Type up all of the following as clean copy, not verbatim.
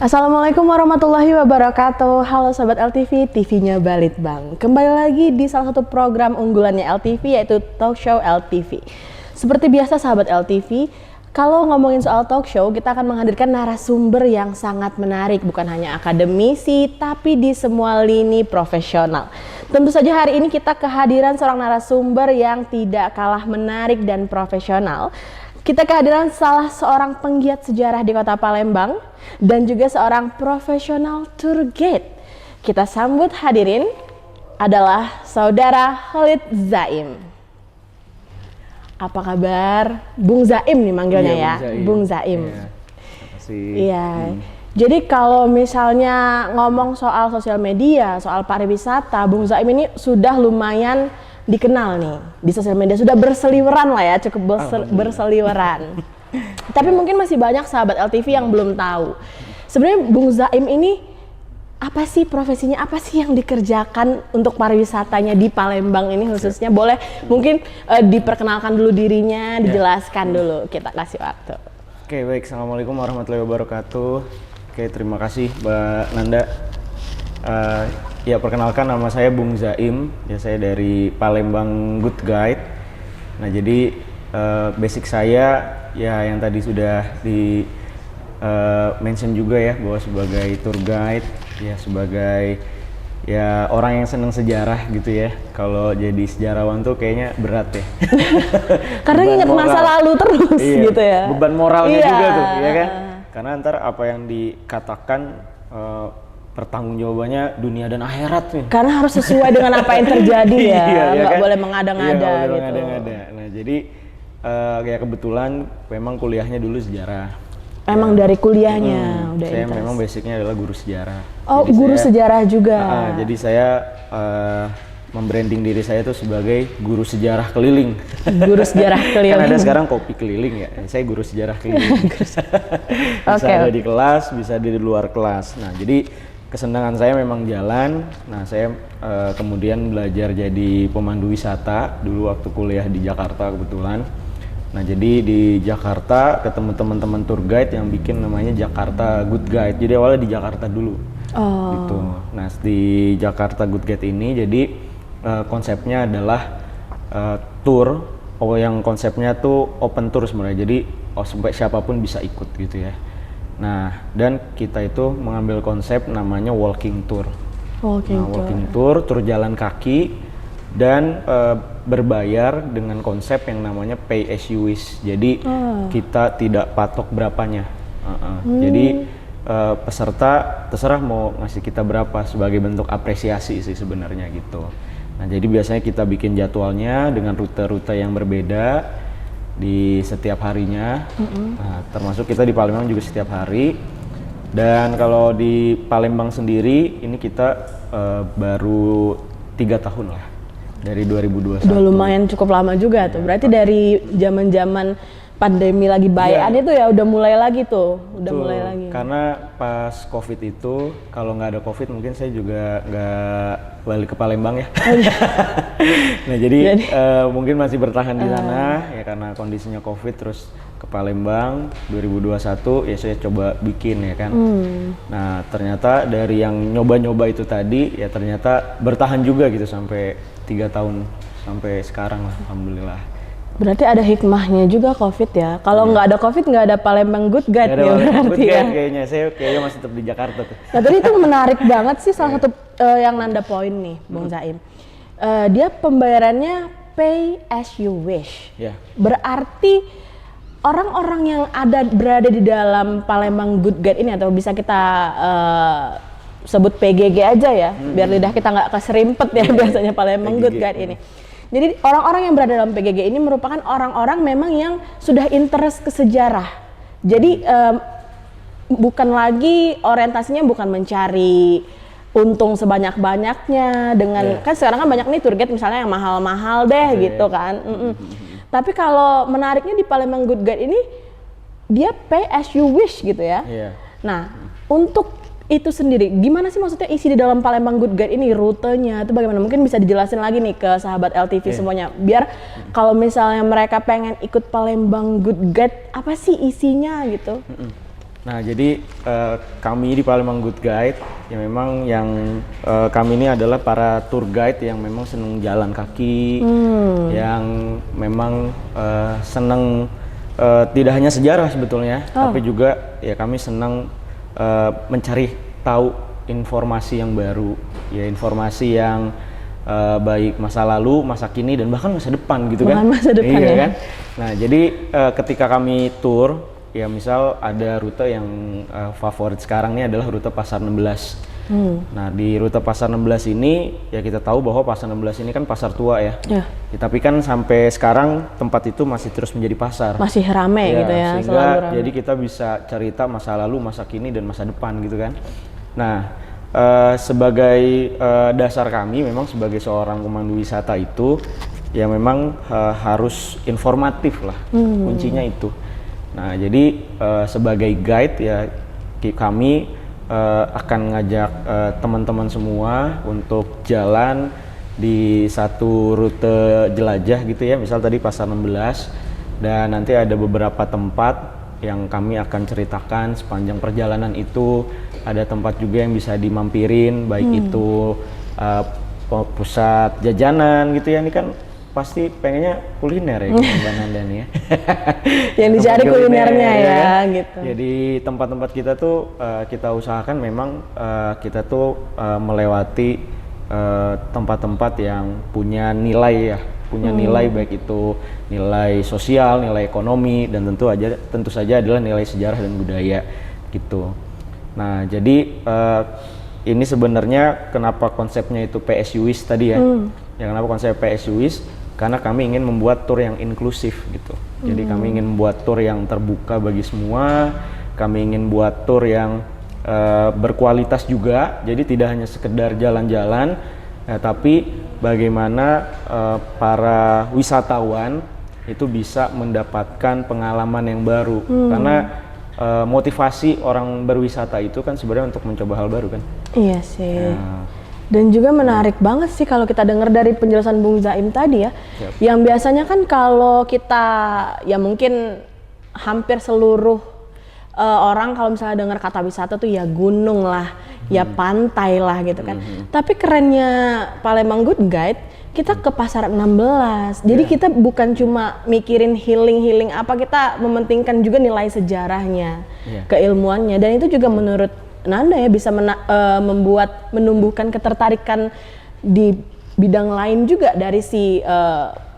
Assalamualaikum warahmatullahi wabarakatuh. Halo Sobat LTV, TV-nya Balitbang. Kembali lagi di salah satu program unggulannya LTV, yaitu Talk Show LTV. Seperti biasa sahabat LTV, kalau ngomongin soal talk show, kita akan menghadirkan narasumber yang sangat menarik. Bukan hanya akademisi, tapi di semua lini profesional. Tentu saja hari ini kita kehadiran seorang narasumber yang tidak kalah menarik dan profesional. Kita kehadiran salah seorang penggiat sejarah di Kota Palembang dan juga seorang profesional tour guide. Kita sambut hadirin adalah Saudara Khalid Zaim. Apa kabar? Bung Zaim nih manggilnya ya, Bung Zaim. Iya. Makasih. Iya. Jadi kalau misalnya ngomong soal sosial media, soal pariwisata, Bung Zaim ini sudah lumayan dikenal nih di sosial media, sudah berseliweran lah ya, cukup berseliweran. Tapi mungkin masih banyak sahabat LTV yang belum tahu. Sebenarnya Bung Zaim ini apa sih profesinya, apa sih yang dikerjakan untuk pariwisatanya di Palembang ini khususnya? Boleh mungkin diperkenalkan dulu dirinya, dijelaskan dulu, kita kasih waktu. Oke, baik. Assalamualaikum warahmatullahi wabarakatuh. Oke, terima kasih Mbak Nanda. Ya, perkenalkan nama saya Bung Zaim. Ya, saya dari Palembang Good Guide. Nah, jadi basic saya ya yang tadi sudah di mention juga ya, bahwa sebagai tour guide, ya sebagai ya orang yang senang sejarah gitu ya. Kalau jadi sejarawan tuh kayaknya berat ya. Karena ingat masa lalu terus gitu ya. Beban moralnya juga tuh, ya kan? Karena ntar apa yang dikatakan pertanggungjawabannya dunia dan akhirat nih. Karena harus sesuai dengan apa yang terjadi ya, nggak boleh mengada-ngada gitu. Mengada-ngada. Nah, jadi kayak kebetulan memang kuliahnya dulu sejarah. Memang dari kuliahnya udah saya interest. memang basicnya adalah guru sejarah. Oh, jadi guru sejarah juga. Jadi saya membranding diri saya tuh sebagai guru sejarah keliling. Guru sejarah keliling. Kan ada sekarang kopi keliling ya. Saya guru sejarah keliling. Bisa ada di kelas, bisa di luar kelas. Nah, jadi kesenangan saya memang jalan. Nah, saya kemudian belajar jadi pemandu wisata dulu waktu kuliah di Jakarta kebetulan. Nah, jadi di Jakarta ketemu teman-teman tour guide yang bikin namanya Jakarta Good Guide. Jadi awalnya di Jakarta dulu. Gitu. Nah, di Jakarta Good Guide ini jadi konsepnya adalah tour. Yang konsepnya tuh open tour sebenarnya. Jadi sampai siapapun bisa ikut gitu ya. Nah, dan kita itu mengambil konsep namanya walking tour. Walking tour, tur jalan kaki dan berbayar dengan konsep yang namanya pay as you wish. Jadi kita tidak patok berapanya. Jadi peserta terserah mau ngasih kita berapa sebagai bentuk apresiasi sih sebenarnya gitu. Nah, jadi biasanya kita bikin jadwalnya dengan rute-rute yang berbeda di setiap harinya. Nah, termasuk kita di Palembang juga setiap hari. Dan kalau di Palembang sendiri ini kita baru 3 tahun lah, dari 2021. Udah lumayan cukup lama juga tuh. Berarti dari zaman-zaman pandemi lagi bayan itu ya udah mulai lagi tuh, mulai lagi. Karena pas COVID itu, kalau nggak ada COVID mungkin saya juga nggak balik ke Palembang ya. Nah, jadi mungkin masih bertahan di sana ya karena kondisinya COVID, terus ke Palembang 2021 ya saya coba bikin ya kan. Nah, ternyata dari yang nyoba-nyoba itu tadi ya ternyata bertahan juga gitu sampai 3 tahun sampai sekarang lah, alhamdulillah. Berarti ada hikmahnya juga COVID ya. Kalau nggak ada COVID nggak ada Palembang Good Guide ya berarti ya. Kayaknya saya masih tetap di Jakarta tuh. Nah, tadi itu menarik banget sih salah satu yang Nanda poin nih, Bung Zaim. Dia pembayarannya pay as you wish. Berarti orang-orang yang berada di dalam Palembang Good Guide ini, atau bisa kita sebut PGG aja ya, biar lidah kita nggak keserimpet ya biasanya Palembang Good Guide ini. Jadi orang-orang yang berada dalam PGG ini merupakan orang-orang memang yang sudah interest ke sejarah. Jadi bukan lagi orientasinya bukan mencari untung sebanyak-banyaknya dengan kan sekarang kan banyak nih tour guide misalnya yang mahal-mahal deh gitu kan. Tapi kalau menariknya di Palembang Good Guide ini dia pay as you wish gitu ya. Nah, untuk itu sendiri, gimana sih maksudnya isi di dalam Palembang Good Guide ini, rutenya itu bagaimana? Mungkin bisa dijelasin lagi nih ke sahabat LTV semuanya, biar kalau misalnya mereka pengen ikut Palembang Good Guide, apa sih isinya gitu? Nah, jadi kami di Palembang Good Guide ya memang yang kami ini adalah para tour guide yang memang seneng jalan kaki, yang memang seneng tidak hanya sejarah sebetulnya, tapi juga ya kami senang mencari tahu informasi yang baru, ya informasi yang baik masa lalu, masa kini, dan bahkan masa depan gitu kan. Masa depan ya. Kan? Nah, jadi ketika kami tour, ya misal ada rute yang favorit sekarang ini adalah rute Pasar 16. Nah, di rute Pasar 16 ini ya kita tahu bahwa Pasar 16 ini kan pasar tua ya. Ya, tapi kan sampai sekarang tempat itu masih terus menjadi pasar. Masih ramai gitu ya. Sehingga jadi kita bisa cerita masa lalu, masa kini, dan masa depan gitu kan. Nah, sebagai dasar kami memang sebagai seorang pemandu wisata itu ya memang harus informatif lah, kuncinya itu. Nah, jadi sebagai guide ya kami akan ngajak teman-teman semua untuk jalan di satu rute jelajah gitu ya, misal tadi Pasar 16, dan nanti ada beberapa tempat yang kami akan ceritakan sepanjang perjalanan itu. Ada tempat juga yang bisa dimampirin, baik itu pusat jajanan gitu ya, ini kan pasti pengennya kuliner ya Mbak Nanda nih ya. Yang dicari kulinernya ya gitu. Jadi tempat-tempat kita tuh kita usahakan memang kita tuh melewati tempat-tempat yang punya nilai ya, punya nilai baik itu nilai sosial, nilai ekonomi, dan tentu saja adalah nilai sejarah dan budaya gitu. Nah, jadi ini sebenarnya kenapa konsepnya itu PSU WIS tadi ya. Ya, kenapa konsep PSU WIS? Karena kami ingin membuat tour yang inklusif gitu. Jadi kami ingin membuat tour yang terbuka bagi semua. Kami ingin buat tour yang berkualitas juga. Jadi tidak hanya sekedar jalan-jalan, tapi bagaimana para wisatawan itu bisa mendapatkan pengalaman yang baru. Karena motivasi orang berwisata itu kan sebenarnya untuk mencoba hal baru kan. Iya sih. Dan juga menarik banget sih kalau kita dengar dari penjelasan Bung Zaim tadi ya. Yang biasanya kan kalau kita ya mungkin hampir seluruh orang kalau misalnya dengar kata wisata tuh ya gunung lah, ya pantai lah gitu kan. Tapi kerennya Palembang Good Guide, kita ke Pasar 16. Jadi kita bukan cuma mikirin healing apa, kita mementingkan juga nilai sejarahnya, keilmuannya, dan itu juga menurut Nanda ya bisa menumbuhkan ketertarikan di bidang lain juga dari si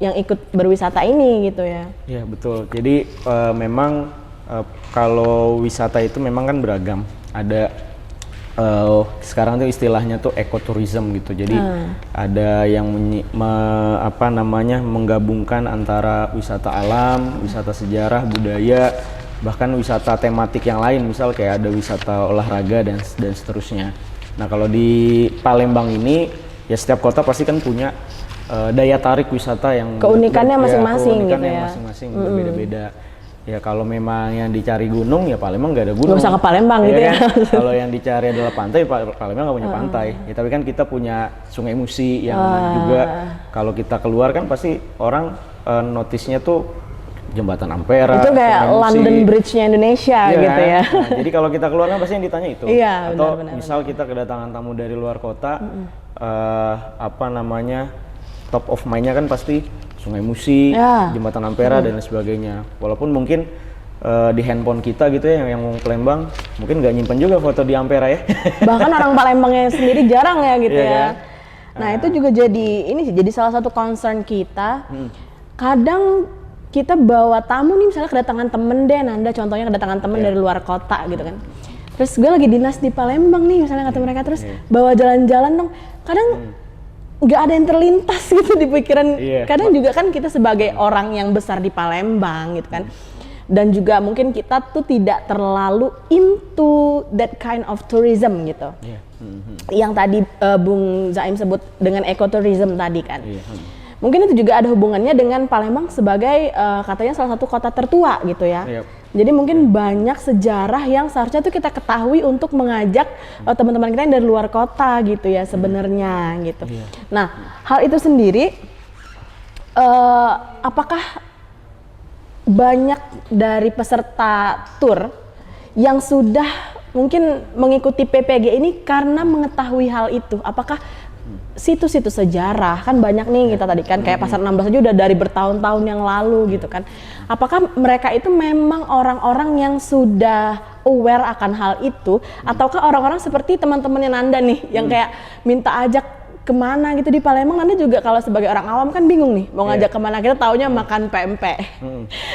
yang ikut berwisata ini gitu ya. Iya betul. Jadi memang kalau wisata itu memang kan beragam. Ada sekarang tuh istilahnya tuh ekoturism gitu. Jadi ada yang menggabungkan antara wisata alam, wisata sejarah, budaya, bahkan wisata tematik yang lain, misal kayak ada wisata olahraga dan seterusnya. Nah, kalau di Palembang ini ya setiap kota pasti kan punya daya tarik wisata yang keunikannya masing-masing gitu ya. Masing-masing berbeda-beda. Ya kalau memang yang dicari gunung ya Palembang nggak ada gunung. Nggak usah ke Palembang gitu ya. Kalau yang dicari adalah pantai, Palembang nggak punya pantai. Ya tapi kan kita punya Sungai Musi yang juga kalau kita keluar kan pasti orang notisnya tuh Jembatan Ampera. Itu kayak London Bridge-nya Indonesia gitu ya. Nah, jadi kalau kita keluar kan pasti yang ditanya itu. Iya, atau misal kita kedatangan tamu dari luar kota, top of mind-nya kan pasti Sungai Musi, Jembatan Ampera dan lain sebagainya. Walaupun mungkin di handphone kita gitu ya yang mau Palembang mungkin nggak nyimpen juga foto di Ampera ya. Bahkan orang Palembangnya sendiri jarang ya gitu ya. Kan? Nah, itu juga jadi salah satu concern kita. Kadang kita bawa tamu nih, misalnya kedatangan temen deh, Nanda contohnya kedatangan temen dari luar kota gitu kan. Terus gue lagi dinas di Palembang nih, misalnya kata mereka, terus bawa jalan-jalan dong. Kadang nggak ada yang terlintas gitu di pikiran. Kadang juga kan kita sebagai orang yang besar di Palembang gitu kan. Dan juga mungkin kita tuh tidak terlalu into that kind of tourism gitu. Yang tadi Bung Zaim sebut dengan ecotourism tadi kan. Mungkin itu juga ada hubungannya dengan Palembang sebagai katanya salah satu kota tertua gitu ya. Jadi mungkin banyak sejarah yang seharusnya tuh kita ketahui untuk mengajak teman-teman kita yang dari luar kota gitu ya sebenarnya gitu. Nah, hal itu sendiri apakah banyak dari peserta tour yang sudah mungkin mengikuti PPG ini karena mengetahui hal itu? Apakah situs-situs sejarah kan banyak nih kita tadi kan kayak Pasar 16 aja udah dari bertahun-tahun yang lalu gitu kan. Apakah mereka itu memang orang-orang yang sudah aware akan hal itu ataukah orang-orang seperti teman-temannya Nanda nih yang kayak minta ajak kemana gitu di Palembang? Nanda juga kalau sebagai orang awam kan bingung nih mau ngajak kemana, kita taunya makan pempek.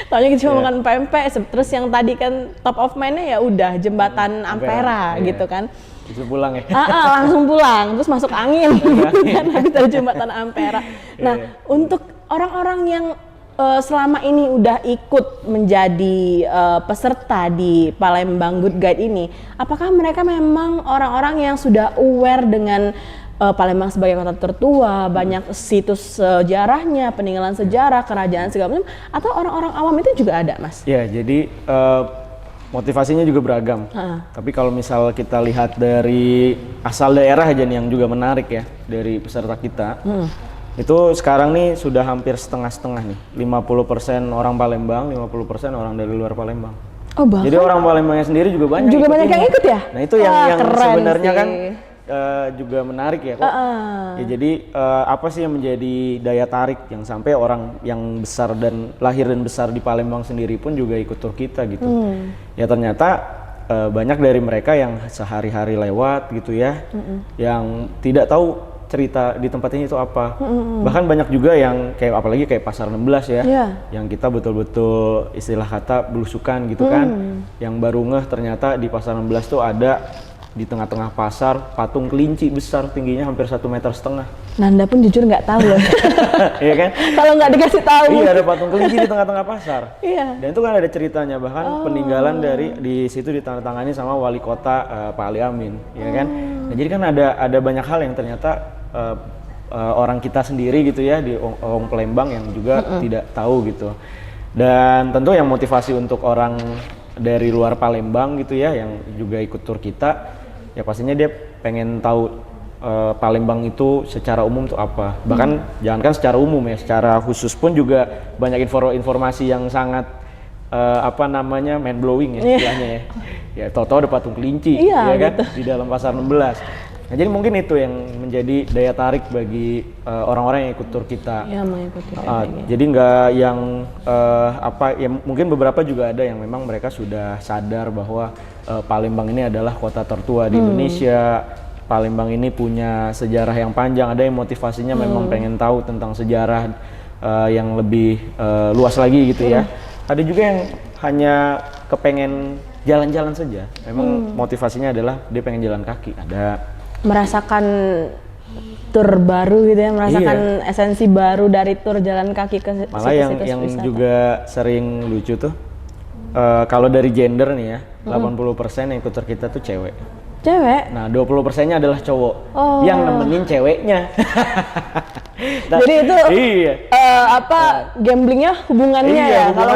Taunya cuma makan pempek, terus yang tadi kan top of mind-nya ya udah jembatan Ampera gitu kan. Bisa pulang ya? Langsung pulang, terus masuk angin kan habis dari jembatan Ampera. Nah, untuk orang-orang yang selama ini udah ikut menjadi peserta di Palembang Good Guide ini, apakah mereka memang orang-orang yang sudah aware dengan Palembang sebagai kota tertua, banyak situs sejarahnya, peninggalan sejarah, kerajaan segala macam, atau orang-orang awam itu juga ada, Mas? Ya, jadi motivasinya juga beragam. Tapi kalau misal kita lihat dari asal daerah aja nih yang juga menarik ya dari peserta kita, itu sekarang nih sudah hampir setengah-setengah nih, 50% orang Palembang, 50% orang dari luar Palembang. Oh, bahkan? Jadi orang Palembangnya sendiri juga banyak. Juga banyak yang ikut ya? Nah itu yang sebenarnya kan juga menarik ya kok. Ya, jadi apa sih yang menjadi daya tarik yang sampai orang yang besar dan lahir dan besar di Palembang sendiri pun juga ikut tur kita gitu. Ya ternyata banyak dari mereka yang sehari-hari lewat gitu ya, yang tidak tahu cerita di tempat ini itu apa. Bahkan banyak juga yang kayak apalagi kayak Pasar 16 ya, yang kita betul-betul istilah kata belusukan gitu kan, yang baru ngeh ternyata di Pasar 16 tuh ada di tengah-tengah pasar patung kelinci besar tingginya hampir 1,5 meter. Nanda pun jujur nggak tahu loh. Iya kan? Kalau nggak dikasih tahu. Iya, ada patung kelinci di tengah-tengah pasar. Iya. Dan itu kan ada ceritanya, bahkan peninggalan dari di situ ditandatangani sama wali kota Pak Ali Amin, ya kan? Nah, jadi kan ada banyak hal yang ternyata orang kita sendiri gitu ya di orang Palembang yang juga tidak tahu gitu. Dan tentu yang motivasi untuk orang dari luar Palembang gitu ya yang juga ikut tur kita, ya pastinya dia pengen tahu Palembang itu secara umum tuh apa. Bahkan jangankan secara umum ya, secara khusus pun juga banyak informasi yang sangat mind blowing ya istilahnya ya. Ya tahu-tahu ada patung kelinci ya kan di dalam Pasar 16. Nah, jadi mungkin itu yang menjadi daya tarik bagi orang-orang yang ikut tur kita. Iya, mengikuti. Jadi nggak yang ya mungkin beberapa juga ada yang memang mereka sudah sadar bahwa Palembang ini adalah kota tertua di Indonesia. Palembang ini punya sejarah yang panjang. Ada yang motivasinya memang pengen tahu tentang sejarah yang lebih luas lagi gitu ya. Ada juga yang hanya kepengen jalan-jalan saja. Memang motivasinya adalah dia pengen jalan kaki. Ada merasakan tur baru gitu ya, merasakan esensi baru dari tur jalan kaki ke situs-situs malah yang juga sering lucu tuh kalau dari gender nih ya, 80% yang ikut tur kita tuh cewek. Nah 20%-nya adalah cowok yang nemenin ceweknya. Jadi itu gamblingnya hubungannya ya, kalau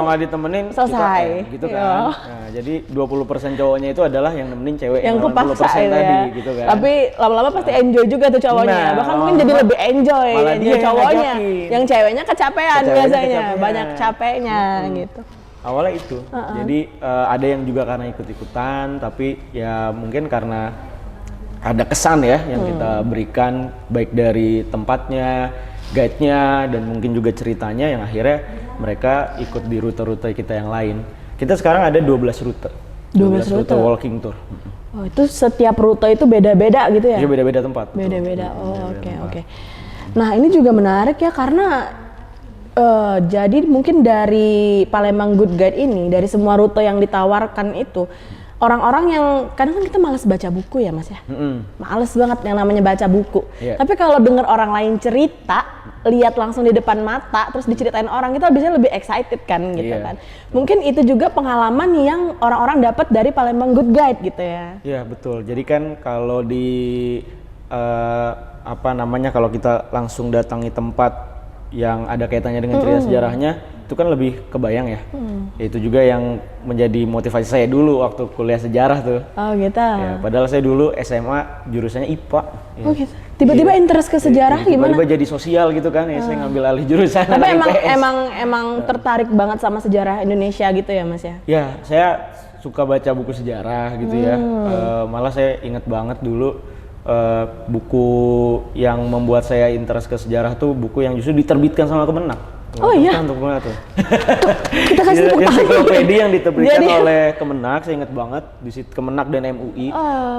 nggak ditemenin selesai gitu kan. Nah, jadi 20% cowoknya itu adalah yang nemenin cewek yang kepaksa tadi gitu kan. Tapi lama-lama pasti enjoy juga tuh cowoknya. Bahkan mungkin jadi lebih enjoy cowoknya. Yang ceweknya kecapean biasanya, banyak capeknya gitu. Awalnya itu, jadi ada yang juga karena ikut-ikutan, tapi ya mungkin karena ada kesan ya yang kita berikan baik dari tempatnya, guide-nya, dan mungkin juga ceritanya yang akhirnya mereka ikut di rute-rute kita yang lain. Kita sekarang ada 12 rute. 12 rute walking tour. Oh, itu setiap rute itu beda-beda gitu ya? Iya, beda-beda tempat. Beda-beda. Oke. Nah, ini juga menarik ya karena jadi mungkin dari Palembang Good Guide ini, dari semua rute yang ditawarkan itu, orang-orang yang kadang kan kita malas baca buku ya Mas ya, males banget yang namanya baca buku. Tapi kalau dengar orang lain cerita, lihat langsung di depan mata, terus diceritain orang, kita biasanya lebih excited kan gitu kan. Mungkin itu juga pengalaman yang orang-orang dapat dari Palembang Good Guide gitu ya. Iya betul, jadi kan kalau di kalau kita langsung datangi tempat yang ada kaitannya dengan cerita sejarahnya, itu kan lebih kebayang ya. Itu juga yang menjadi motivasi saya dulu waktu kuliah sejarah tuh. Oh gitu. Ya, padahal saya dulu SMA jurusannya IPA. Oh gitu. Tiba-tiba interest ke sejarah gimana? Tiba-tiba jadi sosial gitu kan, ya saya ngambil alih jurusan. Tapi emang tertarik banget sama sejarah Indonesia gitu ya Mas ya? Ya, saya suka baca buku sejarah gitu ya. Malah saya ingat banget dulu buku yang membuat saya interest ke sejarah tuh buku yang justru diterbitkan sama Kemenak. Oh iya. Untuk tuh. Kita kasih tepuk tangan. Ensiklopedia yang diterbitkan oleh Kemenak, saya ingat banget di situ Kemenak dan MUI.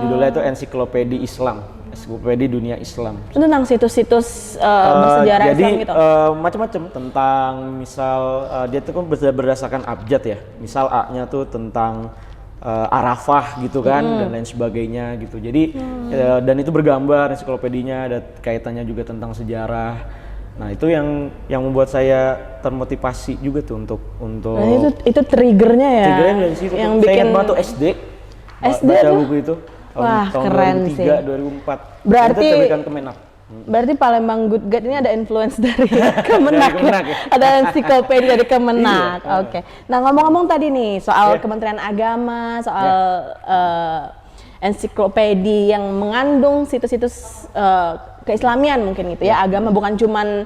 Judulnya itu Ensiklopedia Islam, Ensiklopedia Dunia Islam. Tentang situs-situs bersejarah jadi, Islam gitu. Macam-macam tentang misal dia tuh kan berdasarkan abjad ya. Misal A-nya tuh tentang Arafah gitu kan dan lain sebagainya gitu. Jadi dan itu bergambar ensiklopedinya, ada kaitannya juga tentang sejarah. Nah itu yang membuat saya termotivasi juga tuh untuk nah, itu triggernya ya. Triggernya dari situ. Yang bikin saya ingat banget tuh SD baca buku itu. Wah, tahun keren 2003, sih. 2004. Berarti itu terbitkan Kemenak. Berarti Palembang Good Guide ini ada influence dari Kemenak, ya? Ada ensiklopedia dari Kemenak. Iya. Oke. Nah ngomong-ngomong tadi nih soal Kementerian Agama, soal ensiklopedia yang mengandung situs-situs keislamian mungkin gitu ya, agama bukan cuman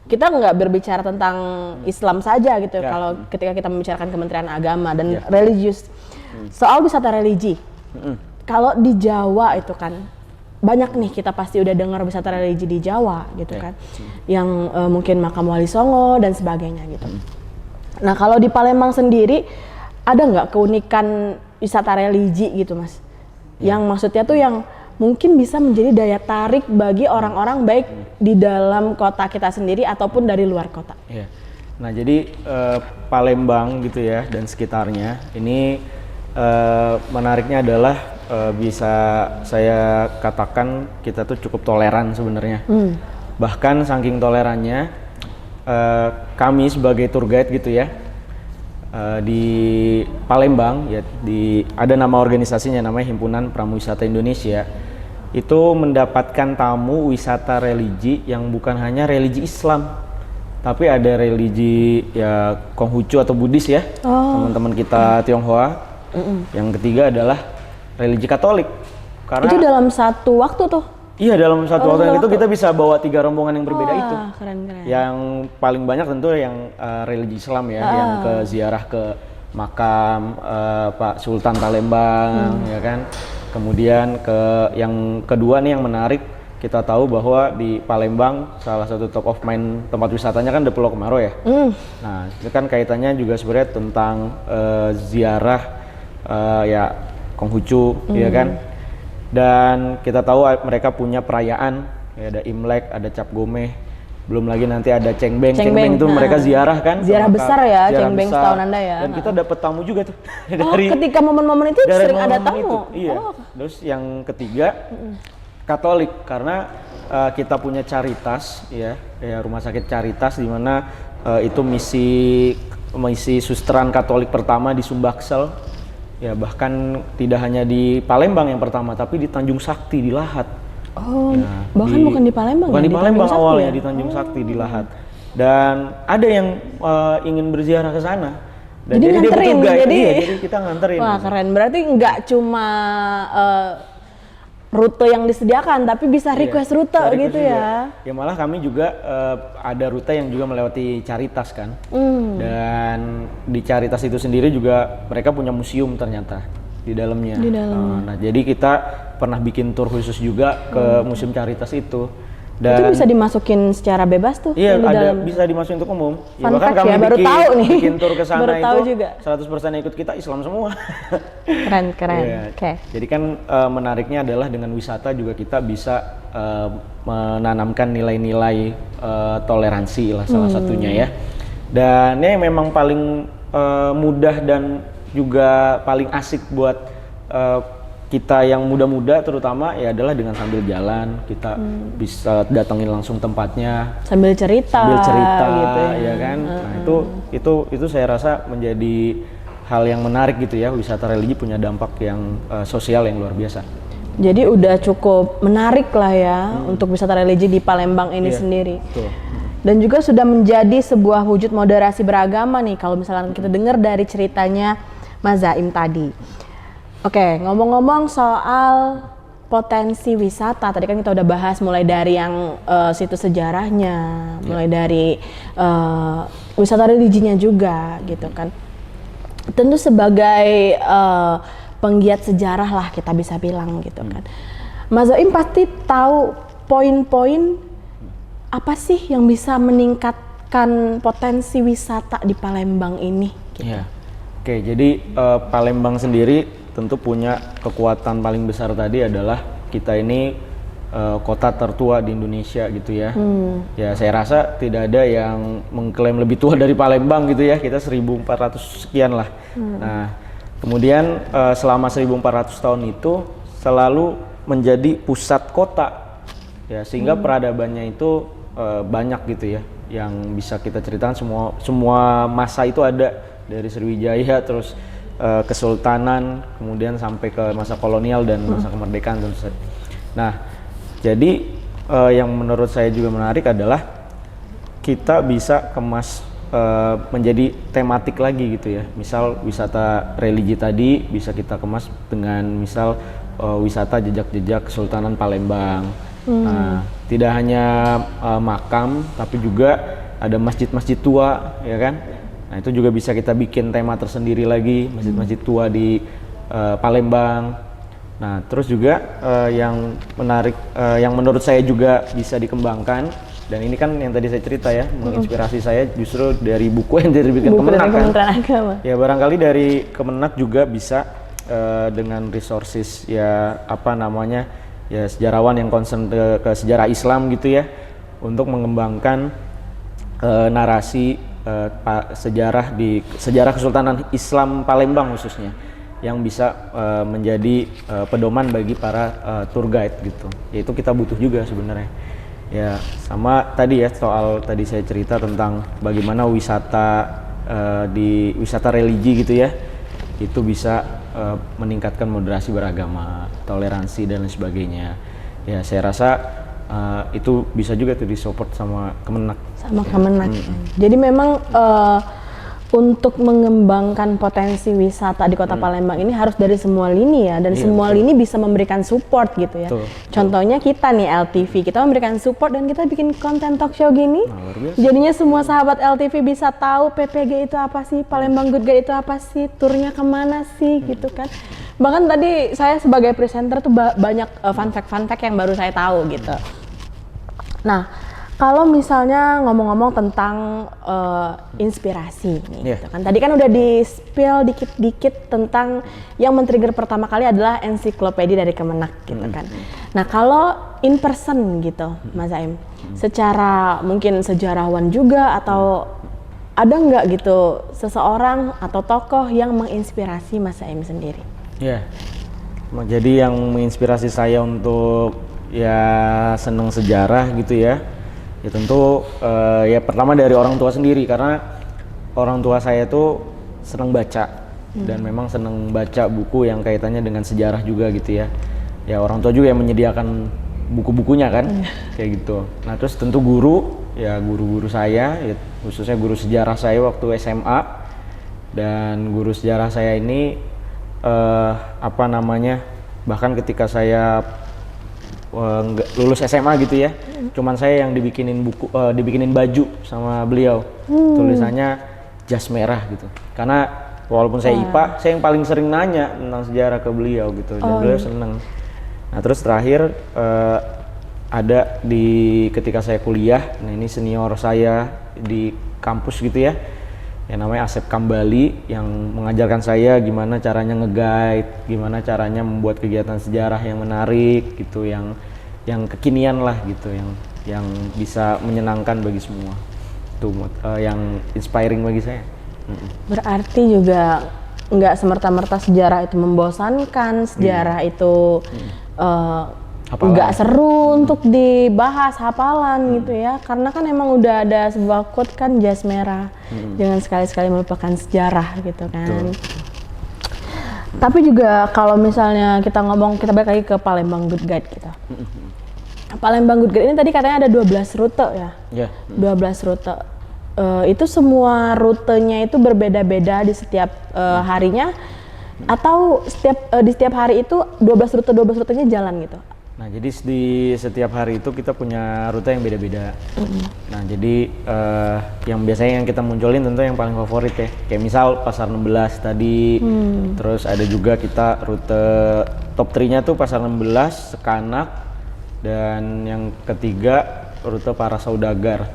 kita nggak berbicara tentang Islam saja gitu kalau ketika kita membicarakan Kementerian Agama dan religius. Soal wisata religi, kalau di Jawa itu kan banyak nih kita pasti udah dengar wisata religi di Jawa gitu kan, yang mungkin makam Wali Songo dan sebagainya gitu. Nah kalau di Palembang sendiri ada nggak keunikan wisata religi gitu Mas? Yang maksudnya tuh yang mungkin bisa menjadi daya tarik bagi orang-orang baik di dalam kota kita sendiri ataupun dari luar kota. Iya. Nah jadi Palembang gitu ya dan sekitarnya ini menariknya adalah bisa saya katakan kita tuh cukup toleran sebenarnya. Bahkan saking tolerannya kami sebagai tour guide gitu ya di Palembang ya ada nama organisasinya namanya Himpunan Pramuwisata Indonesia. Itu mendapatkan tamu wisata religi yang bukan hanya religi Islam, tapi ada religi ya Konghucu atau Buddhis ya, teman-teman kita Tionghoa. Yang ketiga adalah religi Katolik. Karena itu dalam satu waktu tuh? Iya dalam satu waktu yang itu kita bisa bawa 3 rombongan yang berbeda itu. Keren. Yang paling banyak tentu yang religi Islam ya, yang ke ziarah ke makam Pak Sultan Palembang ya kan. Kemudian yang kedua nih yang menarik, kita tahu bahwa di Palembang salah satu top of mind tempat wisatanya kan The Pulau Kemaro ya. Nah itu kan kaitannya juga sebenarnya tentang ziarah ya Konghucu ya kan. Dan kita tahu mereka punya perayaan ya, ada Imlek, ada Cap Gomeh, belum lagi nanti ada Cengbeng itu mereka ziarah kan, ziarah besar ya, Cengbeng setahun Anda ya. Dan kita dapat tamu juga tuh dari ketika momen-momen itu sering ada tamu. Iya. Terus yang ketiga Katolik, karena kita punya Caritas ya Rumah Sakit Caritas di mana itu misi susteran Katolik pertama di Sumbaksel. Ya bahkan tidak hanya di Palembang yang pertama, tapi di Tanjung Sakti di Lahat. Bahkan bukan di Palembang. Bukan ya? di Palembang awalnya di Tanjung Sakti di Lahat. Dan ada yang ingin berziarah ke sana. Dan jadi nganterin, jadi kita nganterin. Wah keren, berarti nggak cuma rute yang disediakan, tapi bisa request rute gitu ya. Ya malah kami juga ada rute yang juga melewati Caritas kan. Dan di Caritas itu sendiri juga mereka punya museum ternyata di dalamnya. Nah jadi kita pernah bikin tour khusus juga ke Museum Caritas itu. Dan itu bisa dimasukin secara bebas tuh? Iya, bisa dimasukin untuk umum. Ya, bahkan kami baru tahu nih. bikin tour ke sana itu juga. 100% ikut kita Islam semua. Keren. Yeah. Oke. Jadi kan menariknya adalah dengan wisata juga kita bisa menanamkan nilai-nilai toleransi lah salah satunya ya. Dan ini memang paling mudah dan juga paling asik buat kita yang muda-muda terutama ya adalah dengan sambil jalan kita bisa datengin langsung tempatnya sambil cerita gitu ya kan. Nah itu saya rasa menjadi hal yang menarik gitu ya, wisata religi punya dampak yang sosial yang luar biasa. Jadi udah cukup menarik lah ya untuk wisata religi di Palembang ini sendiri. Betul. Dan juga sudah menjadi sebuah wujud moderasi beragama nih kalau misalnya kita dengar dari ceritanya Mas Zaim tadi. Oke, ngomong-ngomong soal potensi wisata, tadi kan kita udah bahas mulai dari yang situs sejarahnya, mulai dari wisata religinya juga gitu kan. tentu sebagai penggiat sejarah lah kita bisa bilang gitu kan. Mas Zoim pasti tahu poin-poin apa sih yang bisa meningkatkan potensi wisata di Palembang ini? Gitu. Ya. Oke, jadi Palembang sendiri tentu punya kekuatan paling besar tadi adalah kita ini kota tertua di Indonesia gitu ya. Ya saya rasa tidak ada yang mengklaim lebih tua dari Palembang gitu ya. Kita 1400 sekian lah. Nah, kemudian selama 1400 tahun itu selalu menjadi pusat kota. Ya, sehingga peradabannya itu banyak gitu ya yang bisa kita ceritakan. Semua masa itu ada, dari Sriwijaya terus Kesultanan, kemudian sampai ke masa kolonial dan masa kemerdekaan tentu saja. Nah, jadi yang menurut saya juga menarik adalah kita bisa kemas menjadi tematik lagi gitu ya. Misal wisata religi tadi bisa kita kemas dengan misal wisata jejak-jejak Kesultanan Palembang. Nah, tidak hanya makam tapi juga ada masjid-masjid tua ya kan. Nah, itu juga bisa kita bikin tema tersendiri lagi, masjid-masjid tua di Palembang. Nah, terus juga yang menarik, yang menurut saya juga bisa dikembangkan, dan ini kan yang tadi saya cerita ya, menginspirasi saya justru dari buku yang dibikin Kemenak kan. Ya barangkali dari Kemenak juga bisa dengan resources ya apa namanya ya sejarawan yang concern ke sejarah Islam gitu ya, untuk mengembangkan narasi sejarah Kesultanan Islam Palembang khususnya, yang bisa menjadi pedoman bagi para tour guide gitu. Yaitu kita butuh juga sebenarnya. Ya sama tadi ya, soal tadi saya cerita tentang bagaimana wisata di wisata religi gitu ya, itu bisa meningkatkan moderasi beragama, toleransi dan lain sebagainya. Ya saya rasa itu bisa juga tuh disupport sama Kemenak. Sama Kemenak. Jadi memang untuk mengembangkan potensi wisata di Kota Palembang ini harus dari semua lini ya, dan semua lini bisa memberikan support gitu ya. Contohnya kita nih LTV, kita memberikan support dan kita bikin konten talk show gini. Jadinya semua sahabat LTV bisa tahu PPG itu apa sih, Palembang Good Guide itu apa sih, turnya kemana sih gitu kan. Bahkan tadi saya sebagai presenter tuh banyak fun fact yang baru saya tahu gitu. Nah, kalau misalnya ngomong-ngomong tentang inspirasi nih, gitu kan. Tadi kan udah di-spill dikit-dikit tentang yang men-trigger pertama kali adalah ensiklopedia dari Kemenak gitu kan. Nah, kalau in person gitu, Mas Zaim, secara mungkin sejarawan juga atau ada nggak gitu seseorang atau tokoh yang menginspirasi Mas Zaim sendiri? Ya, jadi yang menginspirasi saya untuk ya seneng sejarah gitu ya. Ya tentu ya pertama dari orang tua sendiri, karena orang tua saya tuh senang baca dan memang senang baca buku yang kaitannya dengan sejarah juga gitu ya. Ya orang tua juga yang menyediakan buku-bukunya kan, kayak gitu. Nah terus tentu guru, ya guru-guru saya, ya, khususnya guru sejarah saya waktu SMA, dan guru sejarah saya ini apa namanya, bahkan ketika saya lulus SMA gitu ya, cuman saya yang dibikinin buku, dibikinin baju sama beliau, tulisannya jas merah gitu. Karena walaupun saya IPA, saya yang paling sering nanya tentang sejarah ke beliau gitu, dan beliau seneng. Nah terus terakhir ada ketika saya kuliah, nah ini senior saya di kampus gitu ya, yang namanya Asep Kambali, yang mengajarkan saya gimana caranya nge-guide, gimana caranya membuat kegiatan sejarah yang menarik gitu, yang kekinian lah gitu, yang bisa menyenangkan bagi semua. Itu yang inspiring bagi saya. Berarti juga nggak semerta-merta sejarah itu membosankan, sejarah itu nggak seru untuk dibahas, hafalan gitu ya, karena kan emang udah ada sebuah quote kan, jas merah, jangan sekali-sekali melupakan sejarah gitu kan. Tapi juga kalau misalnya kita balik lagi ke Palembang Good Guide kita. Palembang Good Guide ini tadi katanya ada 12 rute ya. 12 rute. Itu semua rutenya itu berbeda-beda di setiap harinya, atau di setiap hari itu 12 rutenya jalan gitu? Nah, jadi di setiap hari itu kita punya rute yang beda-beda. Nah, jadi yang biasanya yang kita munculin tentu yang paling favorit ya. Kayak misal Pasar 16 tadi, terus ada juga kita rute top 3-nya tuh Pasar 16, Sekanak, dan yang ketiga rute Para Saudagar.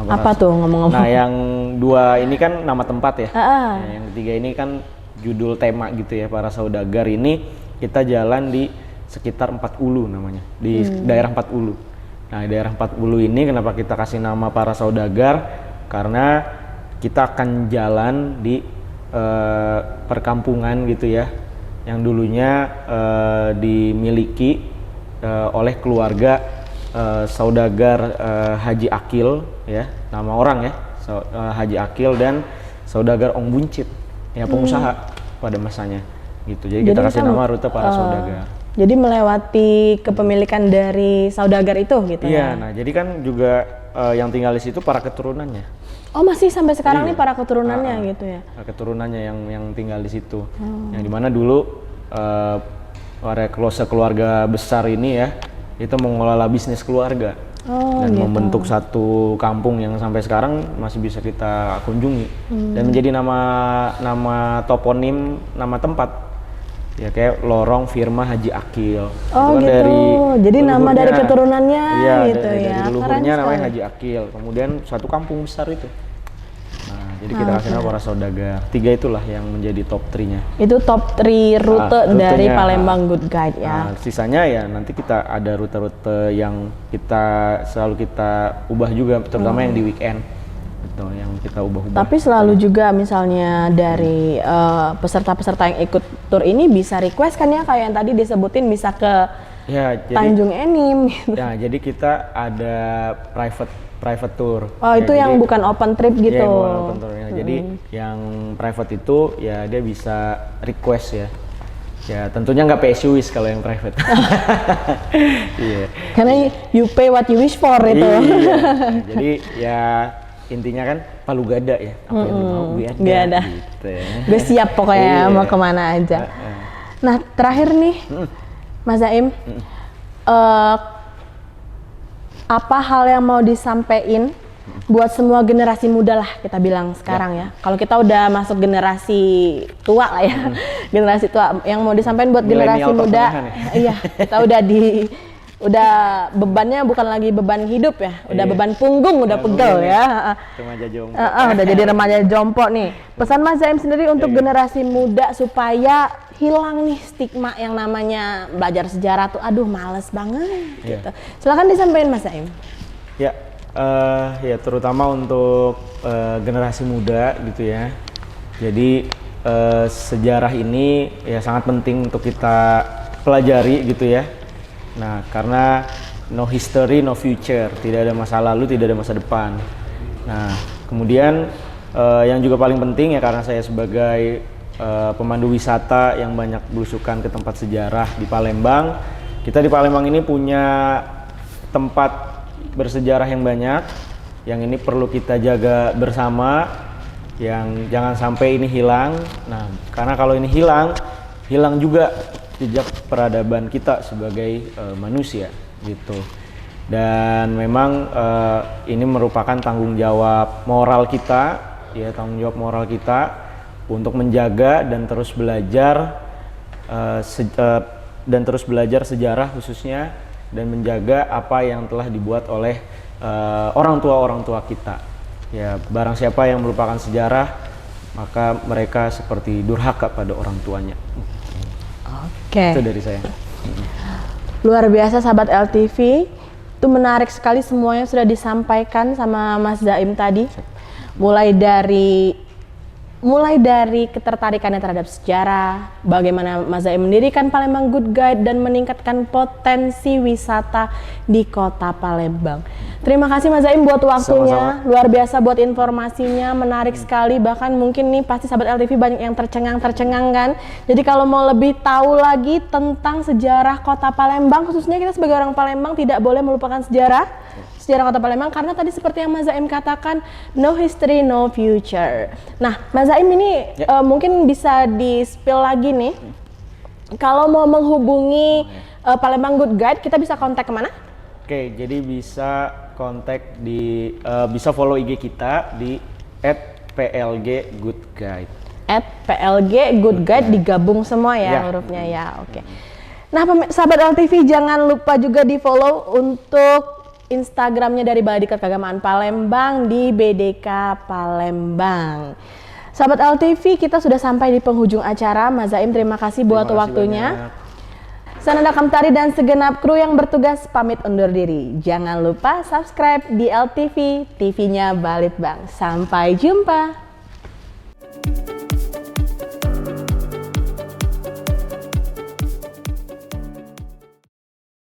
Apa tuh ngomong-ngomong? Nah, yang 2 ini kan nama tempat ya. Nah, yang ketiga ini kan judul tema gitu ya, Para Saudagar ini kita jalan di sekitar 4 Ulu namanya, di daerah 4 Ulu. Nah, di daerah 4 Ulu ini kenapa kita kasih nama Para Saudagar? Karena kita akan jalan di perkampungan gitu ya, yang dulunya dimiliki oleh keluarga Saudagar Haji Akil ya, nama orang ya, Haji Akil dan Saudagar Ong Buncit ya, pengusaha pada masanya gitu. Jadi kita kasih nama rute Para Saudagar. Jadi melewati kepemilikan dari saudagar itu gitu ya? Iya, nah jadi kan juga yang tinggal di situ para keturunannya. Oh, masih sampai sekarang nih para keturunannya gitu ya? Keturunannya yang tinggal di situ. Yang dimana dulu para keluarga besar ini ya, itu mengelola bisnis keluarga. Dan gitu. Membentuk satu kampung yang sampai sekarang masih bisa kita kunjungi. Dan menjadi nama toponim, nama tempat. Ya kayak Lorong Firma Haji Akil. Oh gitu. Jadi nama dari keturunannya gitu ya. Dari leluhurnya namanya Haji Akil. Kemudian suatu kampung besar itu. Nah, jadi kita kasih nama Para Saudagar. 3 itulah yang menjadi top 3-nya. Itu top 3 rute dari Palembang Good Guide ya. Sisanya ya nanti kita ada rute-rute yang selalu kita ubah juga, terutama yang di weekend. Yang kita ubah-ubah. Tapi selalu juga misalnya dari peserta-peserta yang ikut tour ini bisa request kan ya, kayak yang tadi disebutin bisa ke Tanjung Enim gitu. Ya, jadi kita ada private tour. Oh, itu yang bukan open trip gitu. Iya, bukan open tour. Jadi yang private itu ya dia bisa request ya. Ya, tentunya nggak PSUis kalau yang private. Iya. Karena you pay what you wish for itu. Iya. Jadi ya intinya kan palu gada ya, apa yang mau gue ada gitu. Gue siap pokoknya mau kemana aja. Nah, terakhir nih Mas Zaim, apa hal yang mau disampaikan buat semua generasi muda lah kita bilang sekarang ya. Kalau kita udah masuk generasi tua lah ya, generasi tua, yang mau disampaikan buat generasi muda, iya kita udah bebannya bukan lagi beban hidup ya, udah beban punggung, udah pegel ya. Remaja jompo. Udah jadi remaja jompo nih. Pesan Mas Zaim sendiri untuk generasi muda supaya hilang nih stigma yang namanya belajar sejarah tuh, aduh males banget gitu. Silakan disampaikan Mas Zaim. Ya, ya terutama untuk generasi muda gitu ya. Jadi sejarah ini ya sangat penting untuk kita pelajari gitu ya. Nah, karena no history, no future, tidak ada masa lalu, tidak ada masa depan. Nah, kemudian yang juga paling penting ya, karena saya sebagai pemandu wisata yang banyak belusukan ke tempat sejarah di Palembang, kita di Palembang ini punya tempat bersejarah yang banyak, yang ini perlu kita jaga bersama, yang jangan sampai ini hilang. Nah, karena kalau ini hilang juga jejak peradaban kita sebagai manusia gitu. Dan memang ini merupakan tanggung jawab moral kita ya, tanggung jawab moral kita untuk menjaga dan terus belajar sejarah khususnya, dan menjaga apa yang telah dibuat oleh orang tua kita ya. Barang siapa yang melupakan sejarah, maka mereka seperti durhaka pada orang tuanya. Oke. Itu dari saya. Luar biasa sahabat LTV, itu menarik sekali semuanya sudah disampaikan sama Mas Zaim tadi. Mulai dari ketertarikannya terhadap sejarah, bagaimana Mas Zaim mendirikan Palembang Good Guide dan meningkatkan potensi wisata di kota Palembang. Terima kasih Mas Zaim buat waktunya. Sama-sama. Luar biasa buat informasinya, menarik sekali. Bahkan mungkin nih pasti sahabat LTV banyak yang tercengang kan. Jadi kalau mau lebih tahu lagi tentang sejarah kota Palembang, khususnya kita sebagai orang Palembang tidak boleh melupakan sejarah kota Palembang, karena tadi seperti yang Mas Zaim katakan, no history, no future. Nah, Mas Zaim ini mungkin bisa di-spill lagi nih, kalau mau menghubungi Palembang Good Guide, kita bisa kontak kemana? Oke, jadi bisa kontak di bisa follow IG kita di @plggoodguide. @plggoodguide digabung semua ya hurufnya ya. Oke. Nah, sahabat LTV jangan lupa juga di follow untuk Instagramnya dari Balai Diklat Keagamaan Palembang di BDK Palembang. Sahabat LTV, kita sudah sampai di penghujung acara. Mas Zaim, terima kasih buat waktunya. Sananda Kamtari dan segenap kru yang bertugas pamit undur diri. Jangan lupa subscribe di LTV, TV-nya Balitbang. Sampai jumpa.